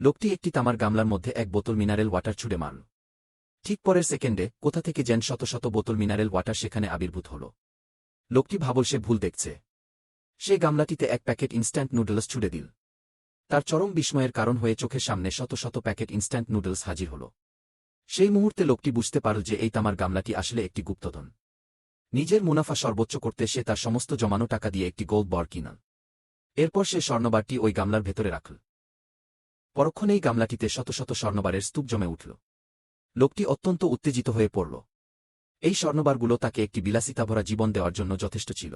লোকটি একটি তামার গামলার মধ্যে এক বোতল মিনারেল ওয়াটার ছুড়ে মারল। ঠিক পরের সেকেন্ডে কোথা থেকে যেন শত শত বোতল মিনারেল ওয়াটার সেখানে আবির্ভূত হল। লোকটি ভাবল সে ভুল দেখছে। সে গামলাটিতে এক প্যাকেট ইনস্ট্যান্ট নুডলস ছুড়ে দিল। তার চরম বিস্ময়ের কারণ হয়ে চোখের সামনে শত শত প্যাকেট ইনস্ট্যান্ট নুডলস হাজির হল। সেই মুহূর্তে লোকটি বুঝতে পারল যে এই তামার গামলাটি আসলে একটি গুপ্তধন। নিজের মুনাফা সর্বোচ্চ করতে সে তার সমস্ত জমানো টাকা দিয়ে একটি গোল্ড বার কিনল। এরপর সে স্বর্ণবারটি ওই গামলার ভেতরে রাখল। পরক্ষণেই গামলাটিতে শত শত স্বর্ণবারের স্তূপ জমে উঠল। লোকটি অত্যন্ত উত্তেজিত হয়ে পড়ল। এই স্বর্ণবারগুলো তাকে একটি বিলাসিতাভরা জীবন দেওয়ার জন্য যথেষ্ট ছিল।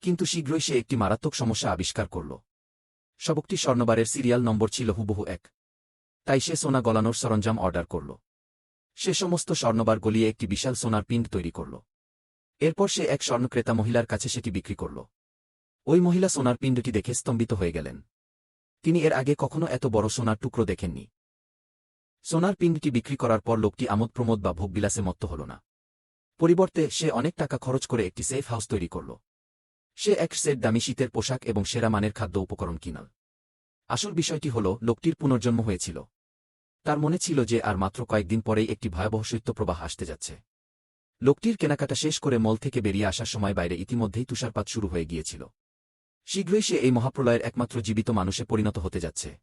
কিন্তু শীঘ্রই সে একটি মারাত্মক সমস্যা আবিষ্কার করল। সবকটি স্বর্ণবারের সিরিয়াল নম্বর ছিল হুবহু এক। তাই সে সোনা গলানোর সরঞ্জাম অর্ডার করল। সে সমস্ত স্বর্ণবার গলিয়ে একটি বিশাল সোনার পিণ্ড তৈরি করল। এরপর সে এক স্বর্ণক্রেতা মহিলার কাছে সেটি বিক্রি করল। ওই মহিলা সোনার পিণ্ডটি দেখে স্তম্ভিত হয়ে গেলেন। তিনি এর আগে কখনো এত বড় সোনার টুকরো দেখেননি। সোনার পিণ্ডটি বিক্রি করার পর লোকটি আমোদ প্রমোদ বা ভোগবিলাসে মত্ত হল না। পরিবর্তে সে অনেক টাকা খরচ করে একটি সেফ হাউস তৈরি করল। সে এক সেট দামি শীতের পোশাক এবং সেরা মানের খাদ্য উপকরণ কিনল। আসল বিষয়টি হল লোকটির পুনর্জন্ম হয়েছিল। তার মনে ছিল যে আর মাত্র কয়েকদিন পরেই একটি ভয়াবহ শৈত্যপ্রবাহ আসতে যাচ্ছে। লোকটির কেনাকাটা শেষ করে মল থেকে বেরিয়ে আসার সময় বাইরে ইতিমধ্যেই তুষারপাত শুরু হয়ে গিয়েছিল। শীঘ্রই সে এই মহাপ্রলয়ের একমাত্র জীবিত মানুষে পরিণত হতে যাচ্ছে।